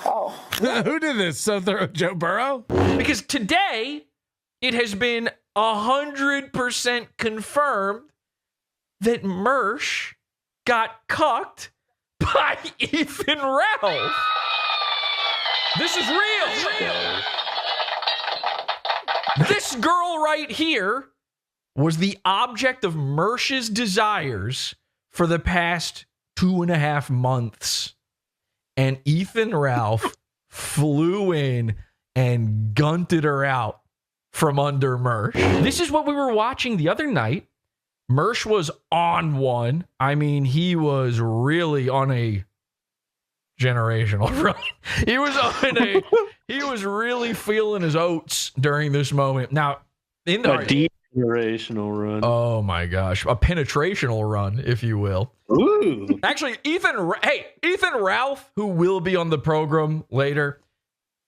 Oh. Who did this? Joe Burrow? Because today, it has been 100% confirmed that Mersh got cucked by Ethan Ralph. This is real. This girl right here was the object of Mersh's desires for the past 2.5 months. And Ethan Ralph flew in and gunted her out from under Mersh. This is what we were watching the other night. Mersh was on one. I mean, he was really on a generational run. He was really feeling his oats during this moment. Now, in the deep generational run. Oh my gosh, a penetrational run, if you will. Ooh. Actually, Ethan Ralph, who will be on the program later,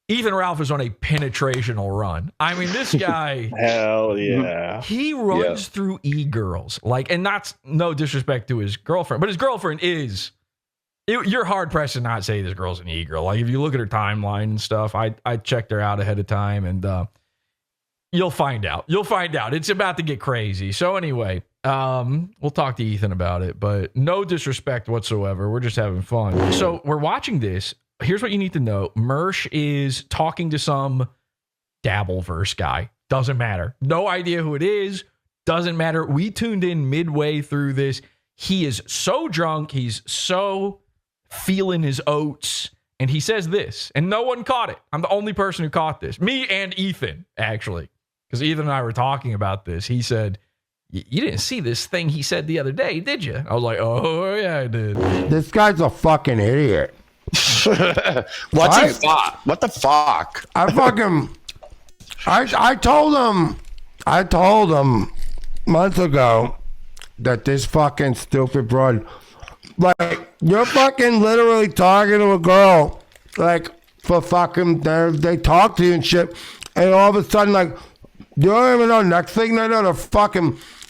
Ethan Ralph is on a penetrational run. I mean, this guy, hell yeah, he runs through e-girls, like, and that's no disrespect to his girlfriend, but his girlfriend is. You're hard pressed to not say this girl's an e-girl. Like, if you look at her timeline and stuff, I checked her out ahead of time, and you'll find out. It's about to get crazy. So anyway, we'll talk to Ethan about it, but no disrespect whatsoever. We're just having fun. So we're watching this. Here's what you need to know. Mersh is talking to some Dabbleverse guy. Doesn't matter. No idea who it is. Doesn't matter. We tuned in midway through this. He is so drunk. He's so feeling his oats. And he says this, and no one caught it. I'm the only person who caught this. Me and Ethan, actually. Because Ethan and I were talking about this. He said, you didn't see this thing he said the other day, did you? I was like, oh, yeah, I did. This guy's a fucking idiot. What's he thought? What the fuck? I told him months ago that this fucking stupid broad, like, you're fucking literally talking to a girl, like, for fucking, they talk to you and shit, and all of a sudden, like, you don't even know, next thing they know,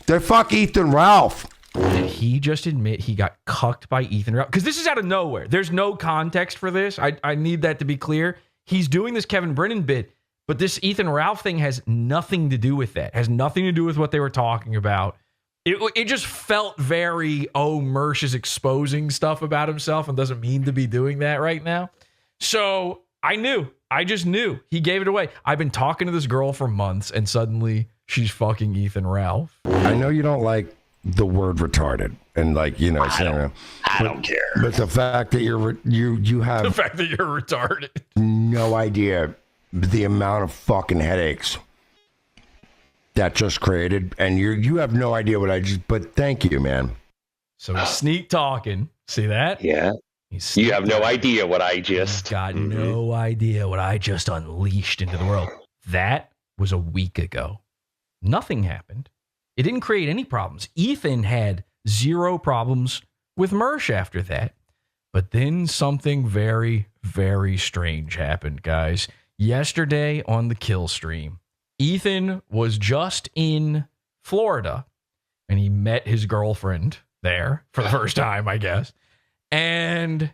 they fuck Ethan Ralph. Did he just admit he got cucked by Ethan Ralph? Because this is out of nowhere. There's no context for this. I need that to be clear. He's doing this Kevin Brennan bit, but this Ethan Ralph thing has nothing to do with that. Has nothing to do with what they were talking about. It just felt very, Mersh is exposing stuff about himself and doesn't mean to be doing that right now. So I just knew. He gave it away. I've been talking to this girl for months, and suddenly she's fucking Ethan Ralph. I know you don't like the word retarded, and like, you know, I don't care. But the fact that you have the fact that you're retarded, no idea the amount of fucking headaches that just created, and you have no idea what I just. But thank you, man. So he's sneak talking. See that? Yeah. You have no idea what I just. Got no idea what I just unleashed into the world. That was a week ago. Nothing happened. It didn't create any problems. Ethan had 0 problems with Mersh after that. But then something very, very strange happened, guys. Yesterday on the kill stream, Ethan was just in Florida, and he met his girlfriend there for the first time, I guess. And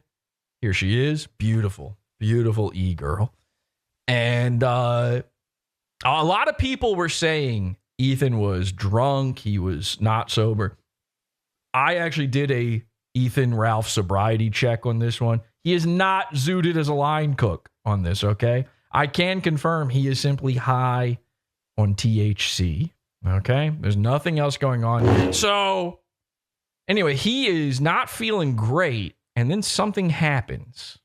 here she is, beautiful, beautiful e-girl. And a lot of people were saying Ethan was drunk, he was not sober. I actually did a Ethan Ralph sobriety check on this one. He is not zooted as a line cook on this, okay? I can confirm he is simply high on THC, okay? There's nothing else going on here. So, anyway, he is not feeling great, and then something happens.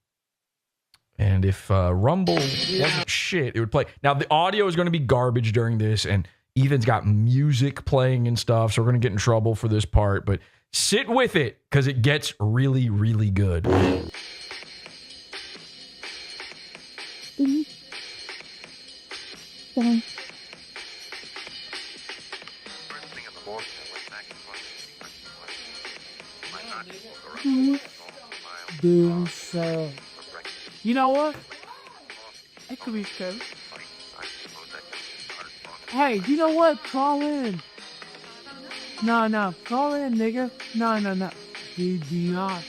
And if Rumble wasn't shit, it would play. Now, the audio is going to be garbage during this, and Ethan's got music playing and stuff, so we're going to get in trouble for this part, but sit with it, because it gets really, really good. You know what? It could be good. Hey, you know what? Call in. No. Call in, nigga. No. Do not.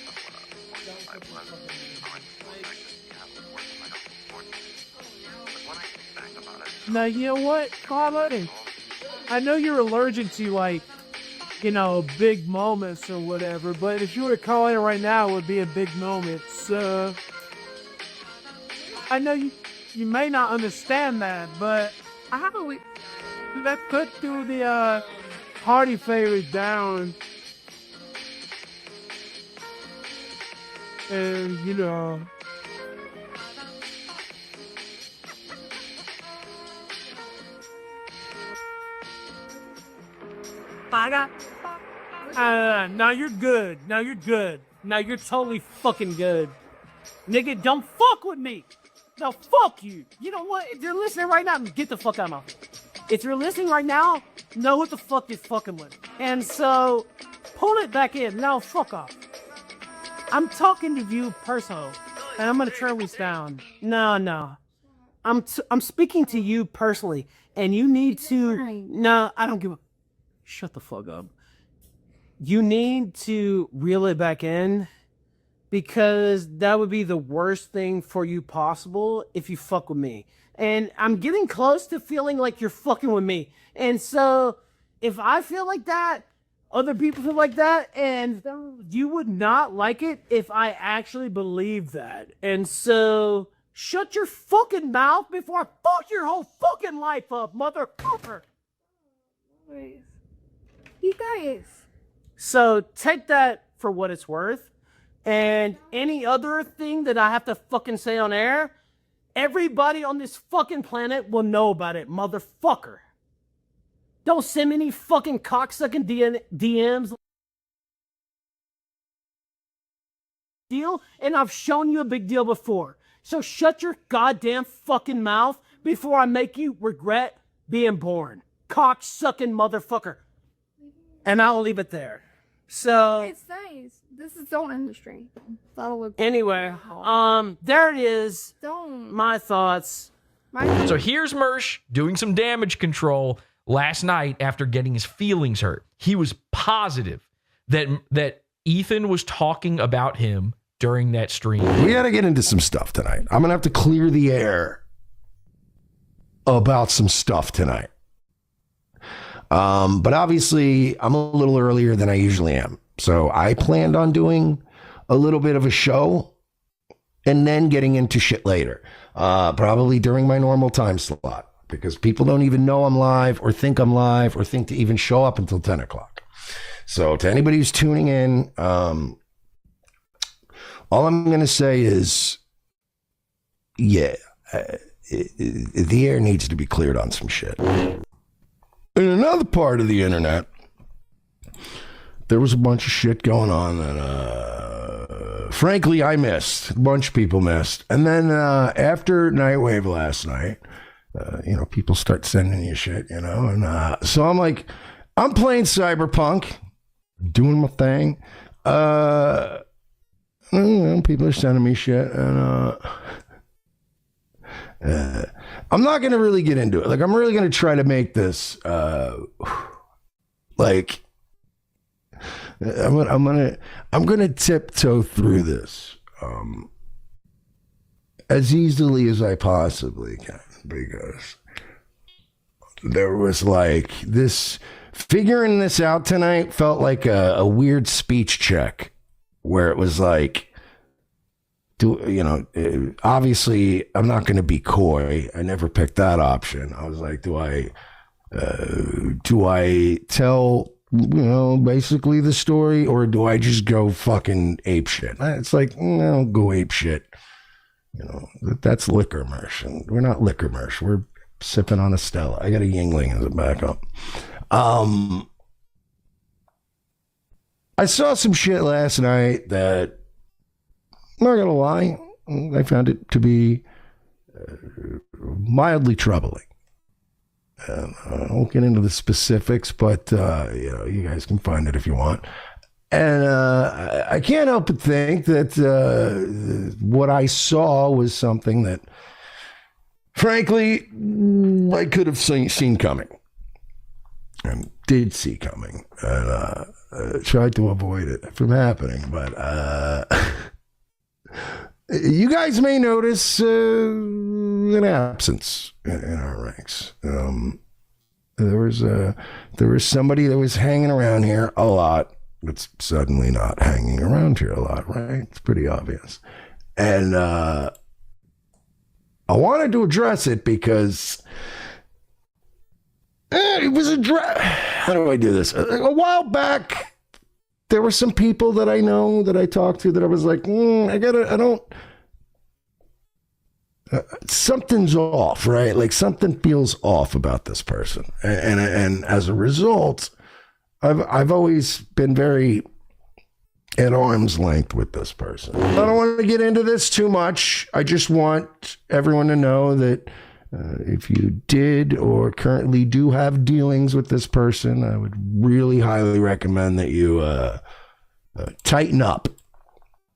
Now, you know what, Carla? I know you're allergic to, like, you know, big moments or whatever, but if you were to call in right now, it would be a big moment. So, I know you may not understand that, but let's put through the party favors down. And, you know, now you're good. Now you're good. Now you're totally fucking good. Nigga, don't fuck with me. No, fuck you. You know what? If you're listening right now, get the fuck out of my face. If you're listening right now, know what the fuck you're fucking with. And so, pull it back in. Now, fuck off. I'm talking to you personally, and I'm gonna turn this down. No. I'm speaking to you personally, and you need to. No, I don't give a. Shut the fuck up. You need to reel it back in, because that would be the worst thing for you possible if you fuck with me. And I'm getting close to feeling like you're fucking with me. And so, if I feel like that, other people feel like that, and you would not like it if I actually believed that. And so, shut your fucking mouth before I fuck your whole fucking life up, motherfucker. You guys. So, take that for what it's worth. And any other thing that I have to fucking say on air, everybody on this fucking planet will know about it, motherfucker. Don't send me any fucking cocksucking DMs. Deal, and I've shown you a big deal before. So shut your goddamn fucking mouth before I make you regret being born. Cocksucking motherfucker. And I'll leave it there. So It's nice. This is don't industry. That'll look anyway, there it is. Don't. My thoughts. So here's Mersh doing some damage control last night after getting his feelings hurt. He was positive that Ethan was talking about him during that stream. We got to get into some stuff tonight. I'm going to have to clear the air about some stuff tonight. But obviously, I'm a little earlier than I usually am. So I planned on doing a little bit of a show and then getting into shit later. Probably during my normal time slot, because people don't even know I'm live or think I'm live or think to even show up until 10 o'clock. So to anybody who's tuning in, all I'm going to say is, the air needs to be cleared on some shit. In another part of the internet, there was a bunch of shit going on that, frankly, I missed. A bunch of people missed. And then after Nightwave last night, people start sending you shit, and so I'm like, I'm playing Cyberpunk, doing my thing. People are sending me shit, and I'm not gonna really get into it. Like, I'm really gonna try to make this I'm gonna tiptoe through this as easily as I possibly can, because there was like this, figuring this out tonight felt like a weird speech check, where it was like, obviously I'm not going to be coy. I never picked that option. I was like, do I tell, basically the story, or do I just go fucking ape shit? It's like, no, go ape shit. That's liquor Mersh, and we're not liquor Mersh. We're sipping on a Stella. I got a Yingling as a backup. I saw some shit last night that, I'm not gonna lie, I found it to be mildly troubling. I won't get into the specifics, but you guys can find it if you want. And I can't help but think that what I saw was something that, frankly, I could have seen coming, and did see coming, and tried to avoid it from happening. But you guys may notice an absence in our ranks. There was somebody that was hanging around here a lot. It's suddenly not hanging around here a lot, right? It's pretty obvious. And I wanted to address it because it was how do I do this? A while back, there were some people that I know that I talked to that I was like, something's off, right? Like something feels off about this person. And as a result, I've always been very at arm's length with this person. I don't want to get into this too much. I just want everyone to know that if you did or currently do have dealings with this person, I would really highly recommend that you tighten up.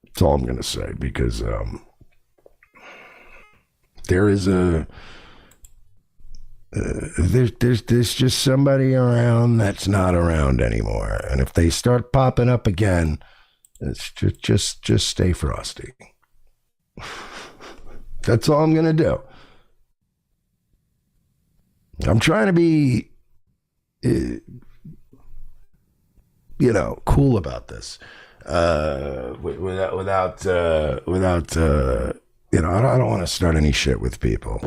That's all I'm going to say, because there is there's just somebody around that's not around anymore, and if they start popping up again, it's just stay frosty. That's all I'm gonna do. I'm trying to be, cool about this, without I don't want to start any shit with people.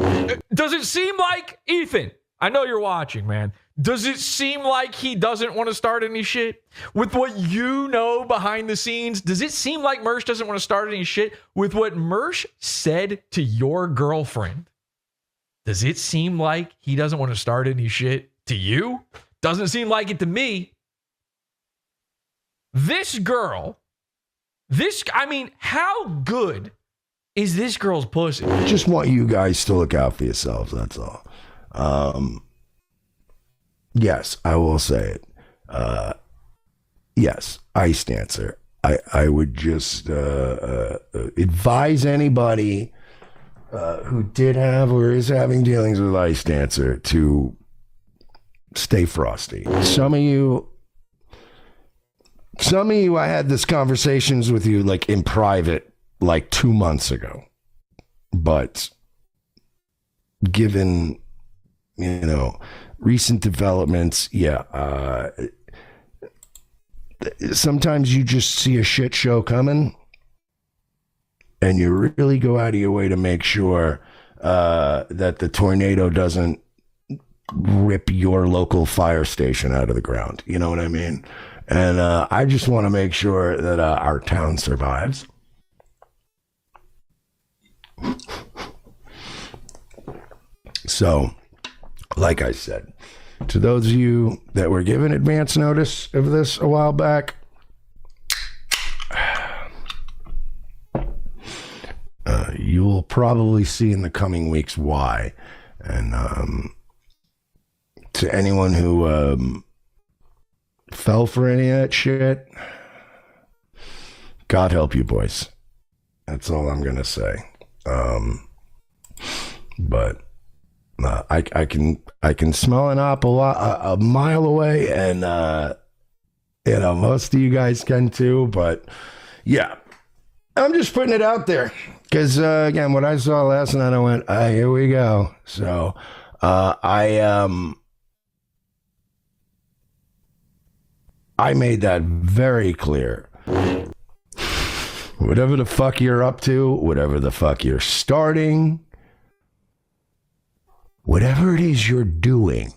Does it seem like, Ethan, I know you're watching, man. Does it seem like he doesn't want to start any shit? With what you know behind the scenes, does it seem like Mersh doesn't want to start any shit? With what Mersh said to your girlfriend, does it seem like he doesn't want to start any shit to you? Doesn't seem like it to me. This girl, how good is this girl's pussy? Just want you guys to look out for yourselves, that's all. Yes, I will say it. Yes, ice dancer. I would just advise anybody who did have or is having dealings with ice dancer to stay frosty. Some of you, I had this conversations with you like in private like 2 months ago, but given recent developments, sometimes you just see a shit show coming and you really go out of your way to make sure that the tornado doesn't rip your local fire station out of the ground. You know what I mean? And I just want to make sure that our town survives. So, like I said, to those of you that were given advance notice of this a while back, you will probably see in the coming weeks why. And to anyone who fell for any of that shit, God help you, boys. That's all I'm gonna say. But I can smell an apple a mile away, and most of you guys can too. But yeah, I'm just putting it out there because again, what I saw last night, I went, here we go. So I made that very clear. Whatever the fuck you're up to, whatever the fuck you're starting, whatever it is you're doing,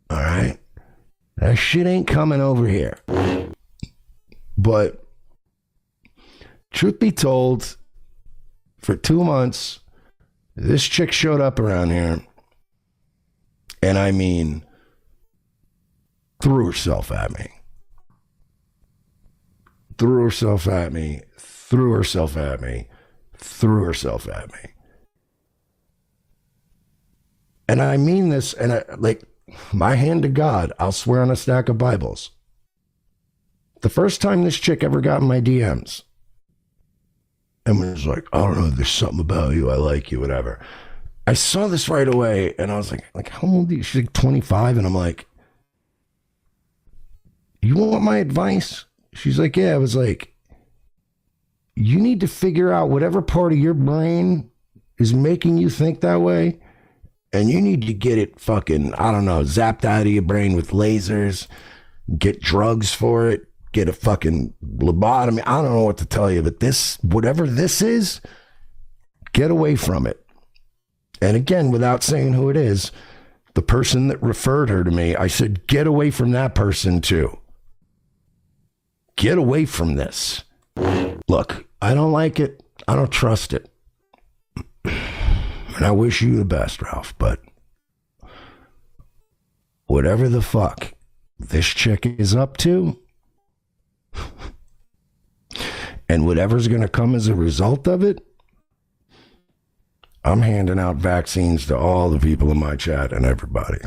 all right? That shit ain't coming over here. But truth be told, for 2 months, this chick showed up around here, and I mean, threw herself at me. Threw herself at me. And I mean this, and my hand to God, I'll swear on a stack of Bibles. The first time this chick ever got in my DMs and was like, I don't know, there's something about you, I like you, whatever. I saw this right away, and I was like, how old are you? She's like 25, and I'm like, you want my advice? She's like, yeah. I was like, you need to figure out whatever part of your brain is making you think that way, and you need to get it fucking, I don't know, zapped out of your brain with lasers, get drugs for it, get a fucking lobotomy. I don't know what to tell you, but this, whatever this is, get away from it. And again, without saying who it is, the person that referred her to me, I said, get away from that person too. Get away from this. Look, I don't like it. I don't trust it. And I wish you the best, Ralph, but whatever the fuck this chick is up to, and whatever's going to come as a result of it, I'm handing out vaccines to all the people in my chat and everybody.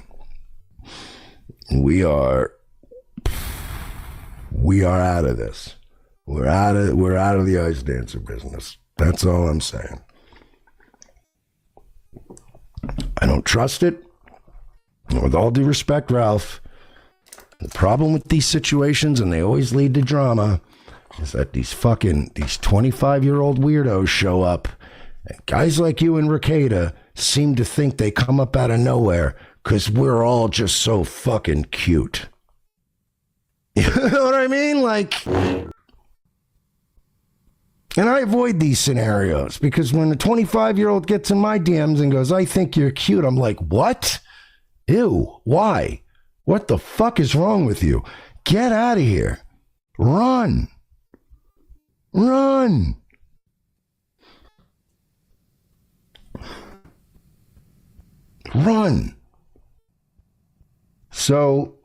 We are out of this. We're out of the ice dancer business. That's all I'm saying. I don't trust it. And with all due respect, Ralph, the problem with these situations, and they always lead to drama, is that these 25-year-old weirdos show up, and guys like you and Ricada seem to think they come up out of nowhere because we're all just so fucking cute. You know what I mean? Like, and I avoid these scenarios because when a 25-year-old gets in my DMs and goes, I think you're cute, I'm like, what? Ew, why? What the fuck is wrong with you? Get out of here. Run. Run. Run. So,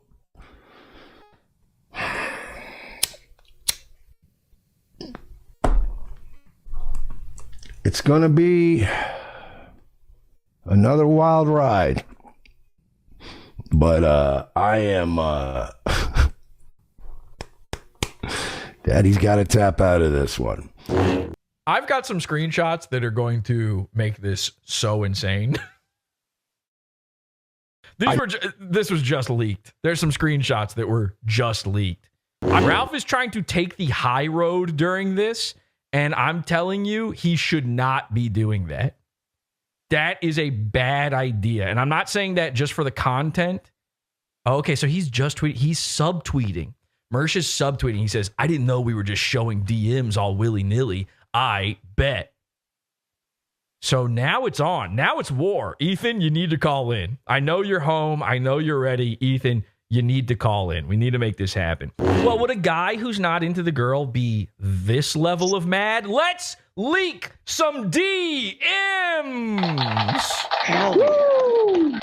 it's going to be another wild ride. But I am Daddy's got to tap out of this one. I've got some screenshots that are going to make this so insane. This was just leaked. There's some screenshots that were just leaked. Ralph is trying to take the high road during this, and I'm telling you, he should not be doing that. That is a bad idea. And I'm not saying that just for the content. Okay, so he's just tweeting. He's subtweeting. Mersh is subtweeting. He says, I didn't know we were just showing DMs all willy-nilly. I bet. So now it's on. Now it's war. Ethan, you need to call in. I know you're home. I know you're ready. Ethan, you need to call in. We need to make this happen. Well, would a guy who's not into the girl be this level of mad? Let's leak some DMs. Woo!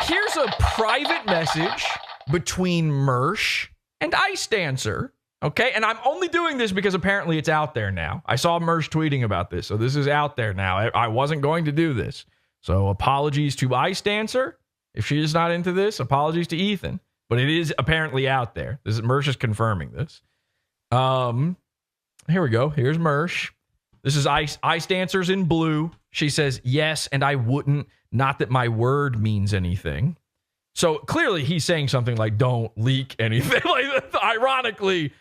Here's a private message between Mersh and Ice Dancer. Okay, and I'm only doing this because apparently it's out there now. I saw Mersh tweeting about this, so this is out there now. I wasn't going to do this. So apologies to Ice Dancer. If she is not into this, apologies to Ethan. But it is apparently out there. This is Mersh is confirming this. Here we go. Here's Mersh. This is Ice Dancer's in blue. She says, yes, and I wouldn't. Not that my word means anything. So clearly he's saying something like, don't leak anything. Like, ironically,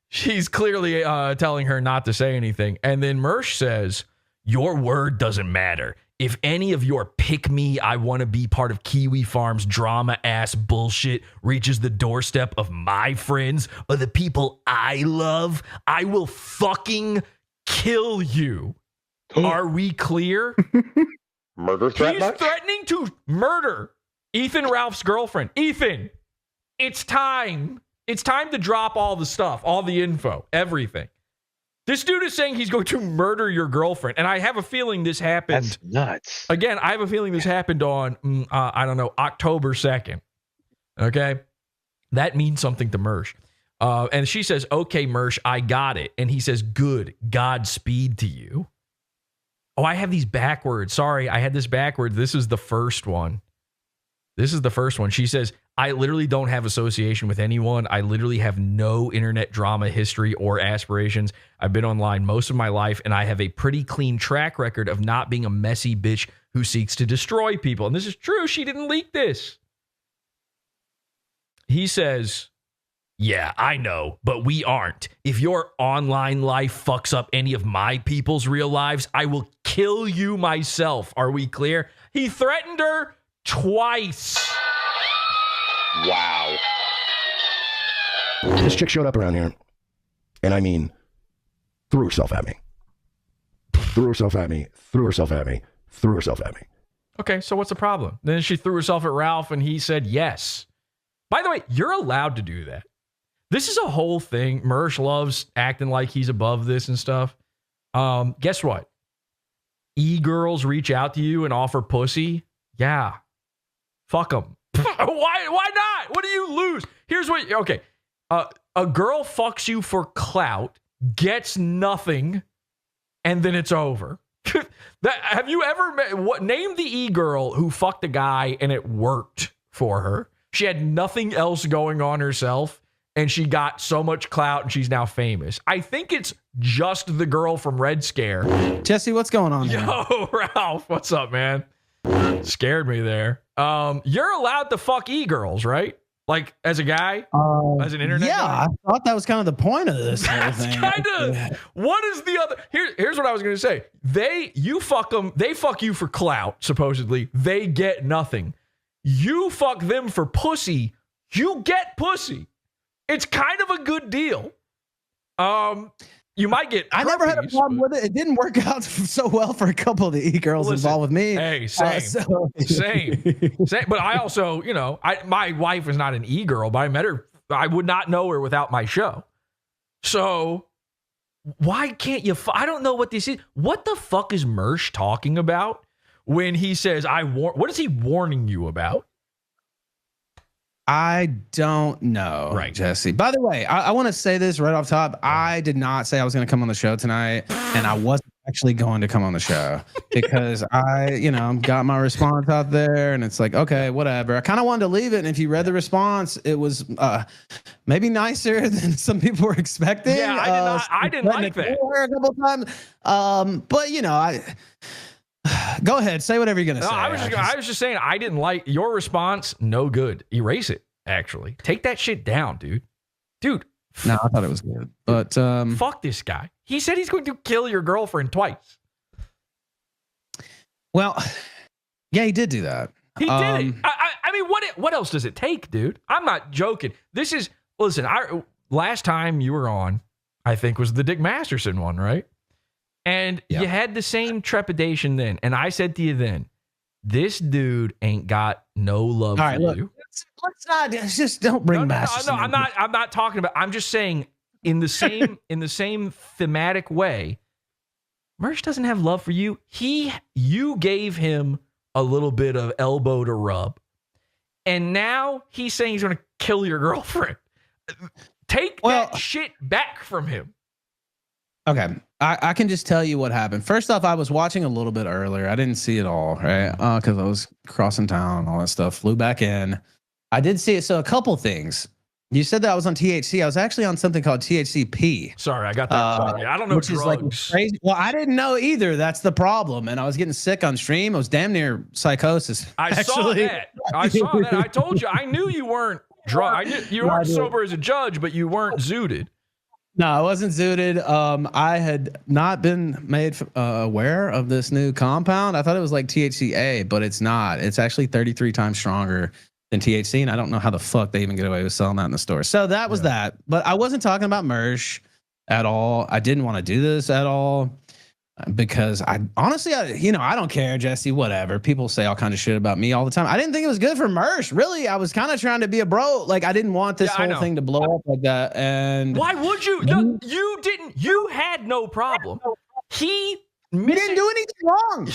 she's clearly telling her not to say anything. And then Mersh says, your word doesn't matter. If any of your pick me, I want to be part of Kiwi Farm's drama ass bullshit reaches the doorstep of my friends or the people I love, I will fucking kill you. Are we clear? Murder threat? He's threatening to murder Ethan Ralph's girlfriend. Ethan, it's time. It's time to drop all the stuff, all the info, everything. This dude is saying he's going to murder your girlfriend. And I have a feeling this happened. That's nuts. Again, I have a feeling this happened on, October 2nd. Okay? That means something to Mersh. And she says, okay, Mersh, I got it. And he says, good. Godspeed to you. Oh, I have these backwards. Sorry, I had this backwards. This is the first one. She says, I literally don't have association with anyone. I literally have no internet drama history or aspirations. I've been online most of my life, and I have a pretty clean track record of not being a messy bitch who seeks to destroy people. And this is true. She didn't leak this. He says, yeah, I know, but we aren't. If your online life fucks up any of my people's real lives, I will kill kill you myself. Are we clear? He threatened her twice. Wow. This chick showed up around here, and I mean, threw herself at me. Threw herself at me. Threw herself at me. Threw herself at me. Okay, so what's the problem? Then she threw herself at Ralph, and he said yes. By the way, you're allowed to do that. This is a whole thing. Mersh loves acting like he's above this and stuff. Guess what? E-girls reach out to you and offer pussy. Yeah. Fuck them. Why not? What do you lose? Here's what... Okay. A girl fucks you for clout, gets nothing, and then it's over. Have you ever met... Name the E-girl who fucked a guy and it worked for her. She had nothing else going on herself, and she got so much clout, and she's now famous. I think it's just the girl from Red Scare. Jesse, what's going on here? Yo, Ralph, what's up, man? Scared me there. You're allowed to fuck e-girls, right? Like, as a guy? As an internet guy? I thought that was kind of the point of this whole thing. Kind of. What is the other... Here's what I was going to say. You fuck them. They fuck you for clout, supposedly. They get nothing. You fuck them for pussy. You get pussy. It's kind of a good deal. You might get... I never had a problem with it. It didn't work out so well for a couple of the e-girls involved with me. Hey, same. Same. But I also, my wife is not an e-girl, but I met her. I would not know her without my show. So why can't you... I don't know what this is. What the fuck is Mersh talking about when he says, what is he warning you about? I don't know, right, Jesse. By the way, I want to say this right off top. I did not say I was going to come on the show tonight, and I wasn't actually going to come on the show because I, got my response out there, and it's like, okay, whatever. I kind of wanted to leave it, and if you read the response, it was maybe nicer than some people were expecting. Yeah, I didn't like that. A couple times, but go ahead, say whatever you're gonna say. I was just saying I didn't like your response. No good. Erase it. Actually, take that shit down, dude. No, I thought it was good, but fuck this guy. He said he's going to kill your girlfriend twice. Well, yeah, he did that. He did it. I mean, what else does it take, dude? I'm not joking. Listen. Last time you were on, I think was the Dick Masterson one, right? And you had the same trepidation then. And I said to you then, this dude ain't got no love for you. Let's not just don't bring Masterson. No, I'm not talking about. I'm just saying in the same thematic way, Mersh doesn't have love for you. You gave him a little bit of elbow to rub. And now he's saying he's going to kill your girlfriend. Take that shit back from him. Okay, I can just tell you what happened. First off, I was watching a little bit earlier. I didn't see it all, right? Because I was crossing town and all that stuff. Flew back in. I did see it. So a couple things. You said that I was on THC. I was actually on something called THCP. Sorry, I got that wrong. I don't know which drugs. Is like crazy. Well, I didn't know either. That's the problem. And I was getting sick on stream. I was damn near psychosis. I saw that. I told you. I knew you weren't drunk. I knew you weren't sober as a judge, but you weren't zooted. No, I wasn't zooted. I had not been made aware of this new compound. I thought it was like THCA, but it's not. It's actually 33 times stronger than THC, and I don't know how the fuck they even get away with selling that in the store. So that was that. But I wasn't talking about Mersh at all. I didn't want to do this at all because I don't care, Jesse, whatever. People say all kinds of shit about me all the time. I didn't think it was good for Mersh. Really, I was kind of trying to be a bro. Like, I didn't want this whole thing to blow up like that. And why would you? No, you didn't. You had no problem. He didn't do anything wrong.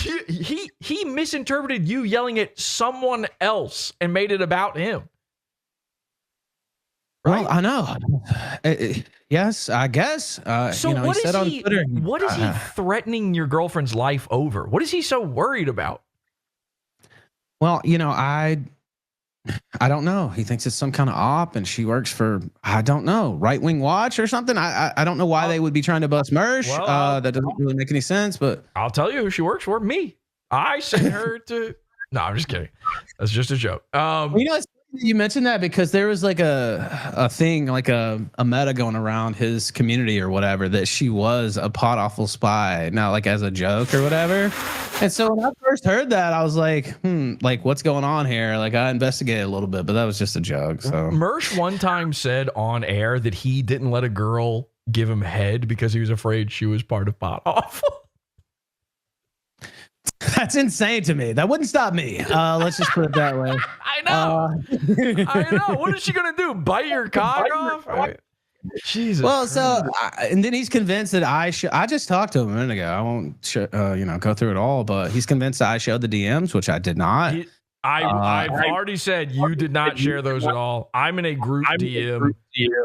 He misinterpreted you yelling at someone else and made it about him. Right? Well, I know. Yes, I guess. So what is he? Twitter, what is he threatening your girlfriend's life over? What is he so worried about? Well, I don't know. He thinks it's some kind of op, and she works for, I don't know, Right Wing Watch or something. I don't know why they would be trying to bust Mersh. That doesn't really make any sense. But I'll tell you who she works for. Me. I sent her to. No, I'm just kidding. That's just a joke. you mentioned that because there was like a thing, like a meta going around his community or whatever, that she was a Podawful spy, now like as a joke or whatever. And so when I first heard that, I was like, like what's going on here? Like I investigated a little bit, but that was just a joke. So Mersh one time said on air that he didn't let a girl give him head because he was afraid she was part of Podawful. that's insane to me. That wouldn't stop me. Let's just put it that way. I know. I know. What is she gonna do? Bite your cock off? Jesus. Well, so and then he's convinced that I just talked to him a minute ago. I won't, go through it all, but he's convinced that I showed the DMs, which I did not. I've already said you did not share those at all. I'm in a group DM.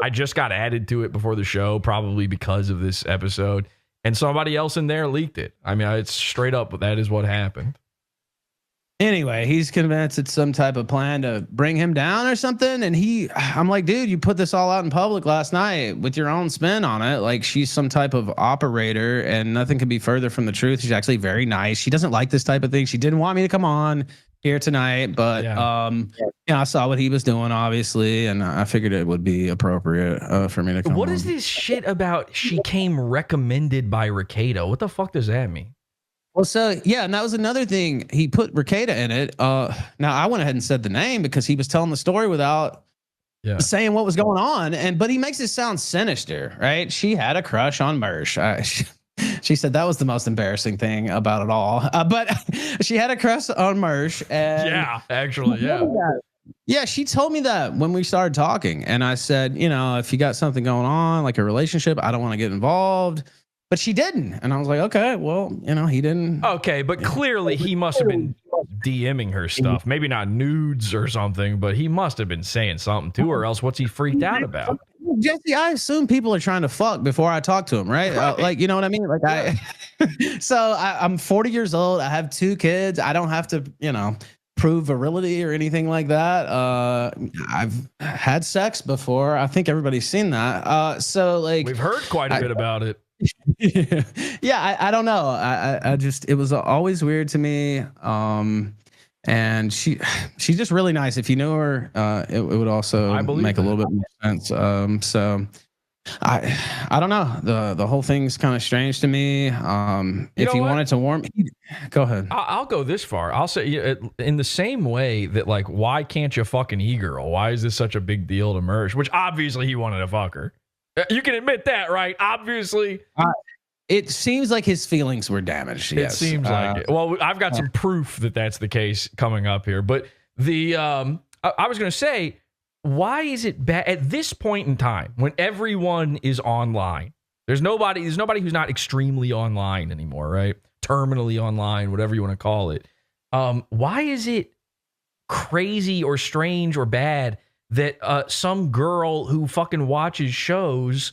I just got added to it before the show, probably because of this episode, and somebody else in there leaked it. I mean, it's straight up. That is what happened. Anyway, he's convinced it's some type of plan to bring him down or something. And I'm like, dude, you put this all out in public last night with your own spin on it. Like she's some type of operator and nothing could be further from the truth. She's actually very nice. She doesn't like this type of thing. She didn't want me to come on here tonight, but I saw what he was doing, obviously, and I figured it would be appropriate for me to come What on. is this shit about she came recommended by Ricado? What the fuck does that mean? Well, so yeah, and that was another thing. He put Ricada in it. Now I went ahead and said the name because he was telling the story without saying what was going on. But he makes it sound sinister, right? She had a crush on Mersh. She said that was the most embarrassing thing about it all. But she had a crush on Mersh. And yeah, she told me that when we started talking, and I said, if you got something going on, like a relationship, I don't want to get involved. But she didn't. And I was like, okay, well, he didn't. Okay, but clearly he must have been DMing her stuff. Maybe not nudes or something, but he must have been saying something to her, else what's he freaked out about? Jesse, I assume people are trying to fuck before I talk to them, right? Like, you know what I mean? Like I'm 40 years old. I have 2 kids. I don't have to, prove virility or anything like that. I've had sex before. I think everybody's seen that. So like we've heard quite a bit about it. I don't know. I just, it was always weird to me. And she's just really nice. If you knew her, it would also make a little bit more sense. So I don't know. The whole thing's kind of strange to me. If you wanted to warm, go ahead. I'll go this far. I'll say in the same way that, like, why can't you fuck an e-girl? Why is this such a big deal to Mersh? Which obviously he wanted to fuck her. You can admit that, right? Obviously. It seems like his feelings were damaged. It seems like it. Well, I've got some proof that that's the case coming up here. But I was going to say, why is it bad at this point in time when everyone is online? There's nobody who's not extremely online anymore, right? Terminally online, whatever you want to call it. Why is it crazy or strange or bad that some girl who fucking watches shows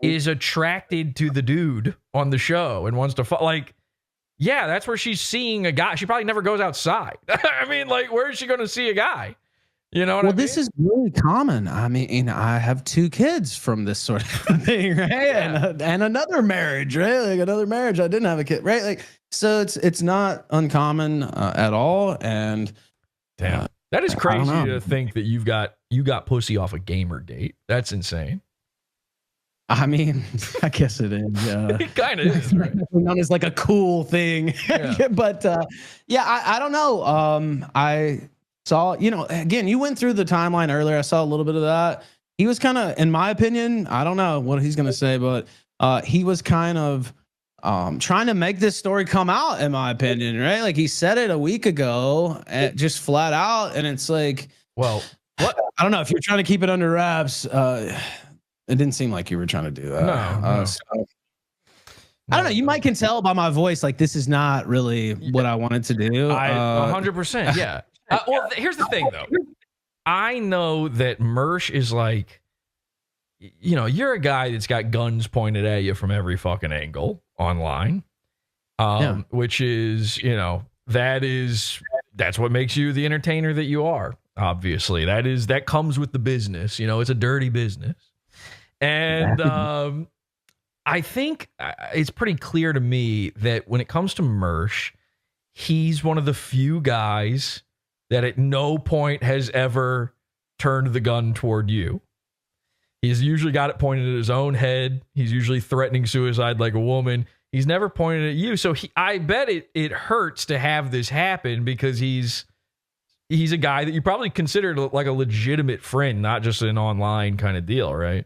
is attracted to the dude on the show and wants to fuck? Like, yeah, that's where she's seeing a guy. She probably never goes outside. I mean, like, where is she going to see a guy? You know what I mean? This is really common. I mean, I have 2 kids from this sort of thing, right? Yeah. And another marriage, right? Like another marriage, I didn't have a kid, right? Like, so it's not uncommon at all. And damn, that is crazy to think that you got pussy off a gamer date. That's insane. I mean, I guess it is. It kind of is, right? Known as like a cool thing. Yeah. But I don't know. I saw, again, you went through the timeline earlier. I saw a little bit of that. He was kind of, in my opinion, I don't know what he's going to say, but he was kind of trying to make this story come out, in my opinion, right? Like he said it a week ago, just flat out. And it's like, well, what? I don't know if you're trying to keep it under wraps. It didn't seem like you were trying to do that. No. I don't know. You might can tell by my voice, like this is not really what I wanted to do. 100%. Yeah. Well, here's the thing, though. I know that Mersh is like, you're a guy that's got guns pointed at you from every fucking angle online, which is, that's what makes you the entertainer that you are. Obviously, that comes with the business. It's a dirty business. And I think it's pretty clear to me that when it comes to Mersh, he's one of the few guys that at no point has ever turned the gun toward you. He's usually got it pointed at his own head. He's usually threatening suicide like a woman. He's never pointed at you. So I bet it hurts to have this happen because he's a guy that you probably considered like a legitimate friend, not just an online kind of deal, right?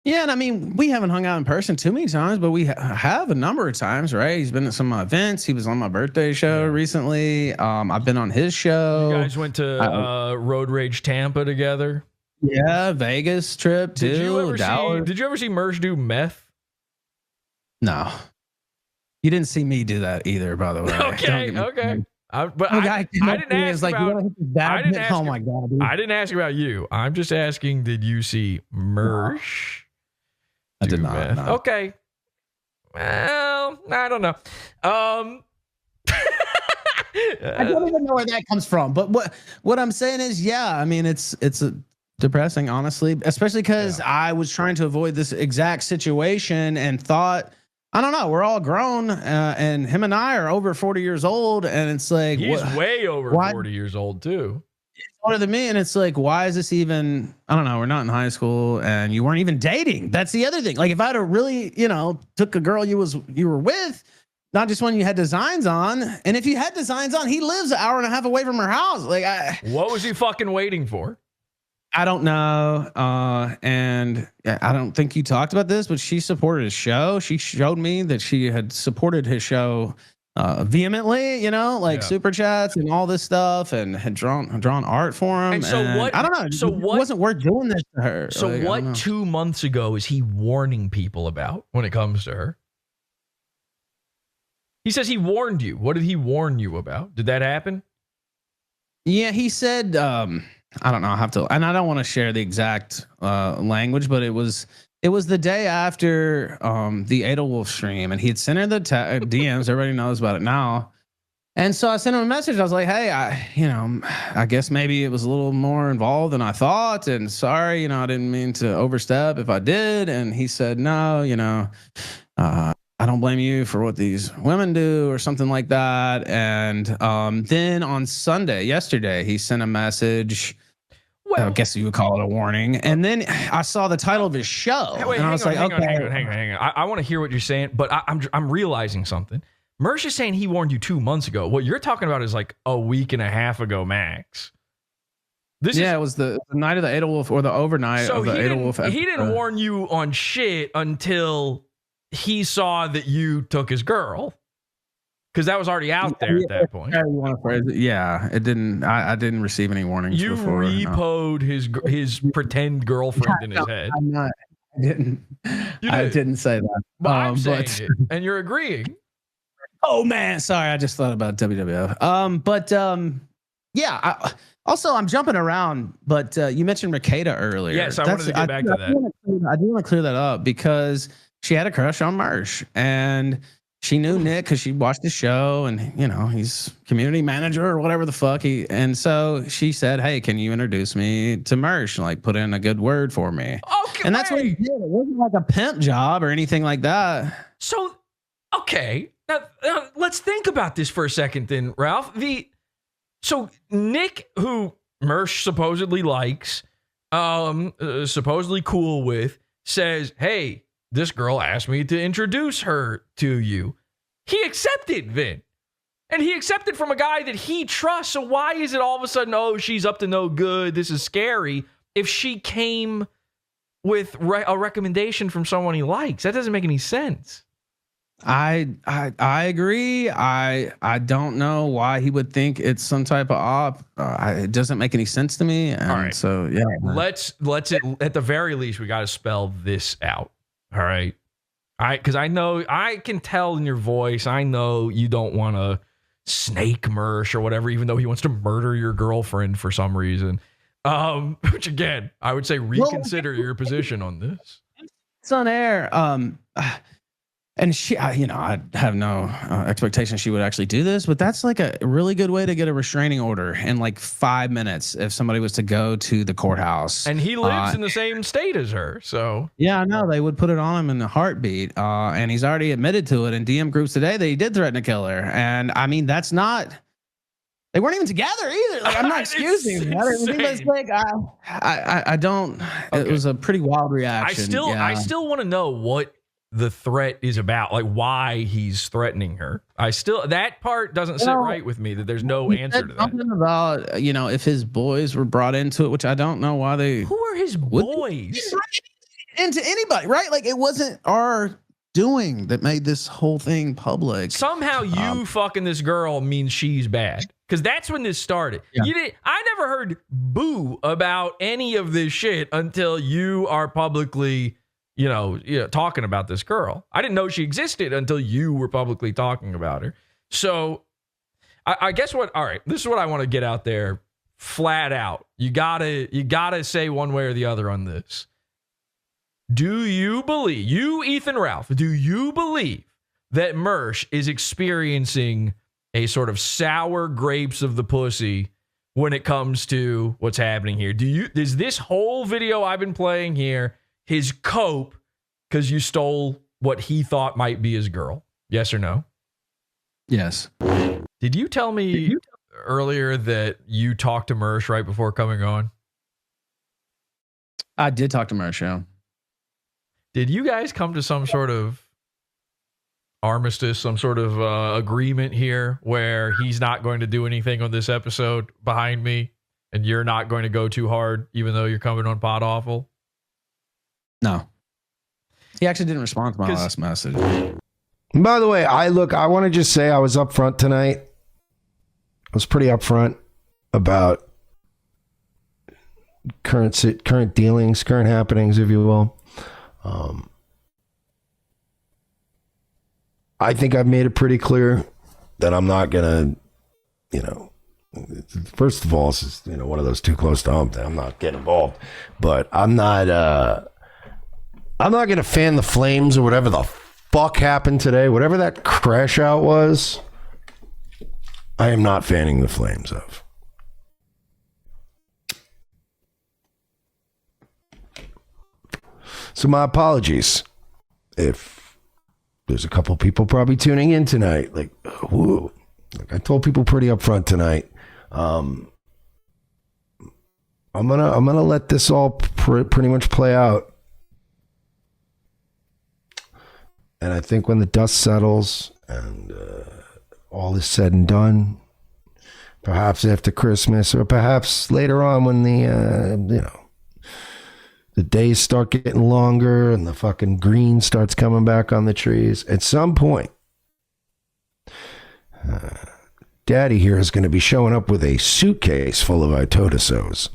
Yeah, and I mean, we haven't hung out in person too many times, but we have a number of times, right? He's been at some events. He was on my birthday show recently. I've been on his show. You guys went to Road Rage Tampa together. Yeah, Vegas trip too. Did you ever see Mersh do meth? No, you didn't see me do that either, by the way. Okay. But I didn't ask about. Oh my god! Dude. I didn't ask about you. I'm just asking. Did you see Mersh? I did not. No. Okay. Well, I don't know. I don't even know where that comes from. But what I'm saying is, yeah, I mean, it's depressing, honestly, especially because I was trying to avoid this exact situation and thought, I don't know, we're all grown, and him and I are over 40 years old, and it's like he's way over 40 years old too. He's older than me, and it's like, why is this even? I don't know. We're not in high school, and you weren't even dating. That's the other thing. Like, if I'd have really, took a girl you were with, not just one you had designs on, and if you had designs on, he lives an hour and a half away from her house. Like, what was he fucking waiting for? I don't know. And I don't think you talked about this, but she supported his show. She showed me that she had supported his show vehemently, super chats and all this stuff, and had drawn art for him. And so what? I don't know. So it wasn't worth doing this to her. So what 2 months ago is he warning people about when it comes to her? He says he warned you. What did he warn you about? Did that happen? Yeah, he said, I don't know. I have to, and I don't want to share the exact language, but it was the day after the Edelwolf stream, and he had sent her the DMs. Everybody knows about it now. And so I sent him a message. I was like, hey, I guess maybe it was a little more involved than I thought, and sorry, I didn't mean to overstep if I did. And he said, no, I don't blame you for what these women do or something like that. And then on yesterday, he sent a message. Well, I guess you would call it a warning. And then I saw the title of his show. And I was like, hang on. I want to hear what you're saying, but I'm realizing something. Mersh is saying he warned you 2 months ago. What you're talking about is like a week and a half ago, max. It was the night of the Edelwolf, or the overnight of the Edelwolf. He didn't warn you on shit until he saw that you took his girl, because that was already out there at that point. Yeah, it didn't. I didn't receive any warnings. You before, repoed his pretend girlfriend in his head. I'm not. I didn't. I didn't say that. But I'm saying it, and you're agreeing. Oh man, sorry. I just thought about WWF. Yeah. Also, I'm jumping around, but you mentioned Makeda earlier. Yes, I wanted to get back to that. I do want to clear that up because she had a crush on Mersh, and she knew Nick because she watched the show, and he's community manager or whatever the fuck and so she said, hey, can you introduce me to Mersh, and like put in a good word for me? Okay. And that's what he did. It wasn't like a pimp job or anything like that. So, okay. Now let's think about this for a second then, Ralph. So Nick, who Mersh supposedly likes, supposedly cool with, says, hey, this girl asked me to introduce her to you. He accepted, Vin. And he accepted from a guy that he trusts. So why is it all of a sudden, oh, she's up to no good, this is scary, if she came with a recommendation from someone he likes? That doesn't make any sense. I agree. I don't know why he would think it's some type of op. It doesn't make any sense to me. And all right. So yeah, let's at the very least, we got to spell this out. All right. Because I know, I can tell in your voice, I know you don't want to snake Mersh or whatever, even though he wants to murder your girlfriend for some reason. Which again, I would say reconsider your position on this. It's on air. And she, I have no expectation she would actually do this, but that's like a really good way to get a restraining order in like 5 minutes if somebody was to go to the courthouse. And he lives in the same state as her, so. Yeah, I know. They would put it on him in a heartbeat. And he's already admitted to it in DM groups today that he did threaten to kill her. And I mean, there's They weren't even together either. Like, I'm not excusing that or anything, but it's like I don't. Okay. It was a pretty wild reaction. I still want to know what the threat is about, like why he's threatening her. That part doesn't sit right with me, that there's no answer to that. Something about, if his boys were brought into it, which I don't know why they. Who are his boys? Into anybody, right? Like, it wasn't our doing that made this whole thing public. Somehow you fucking this girl means she's bad, because that's when this started. Yeah. I never heard boo about any of this shit until you are publicly talking about this girl. I didn't know she existed until you were publicly talking about her. So I guess all right, this is what I want to get out there flat out. You gotta say one way or the other on this. Do you believe, Ethan Ralph, do you believe that Mersh is experiencing a sort of sour grapes of the pussy when it comes to what's happening here? Is this whole video I've been playing here his cope because you stole what he thought might be his girl? Yes or no? Yes. Did you tell me earlier that you talked to Mersh right before coming on? I did talk to Mersh, yeah. Did you guys come to some sort of armistice, some sort of agreement here where he's not going to do anything on this episode behind me and you're not going to go too hard even though you're coming on Podawful? No. He actually didn't respond to my last message. By the way, I want to just say I was up front tonight. I was pretty upfront about current dealings, current happenings, if you will. I think I've made it pretty clear that I'm not gonna, first of all, this is one of those too close to home things. I'm not getting involved, but I'm not gonna fan the flames or whatever the fuck happened today, whatever that crash out was. I am not fanning the flames of. So my apologies if there's a couple people probably tuning in tonight. Like I told people pretty upfront tonight. I'm gonna let this all pretty much play out, and I think when the dust settles and all is said and done, perhaps after Christmas or perhaps later on when the days start getting longer and the fucking green starts coming back on the trees. At some point, Daddy here is going to be showing up with a suitcase full of itotasos.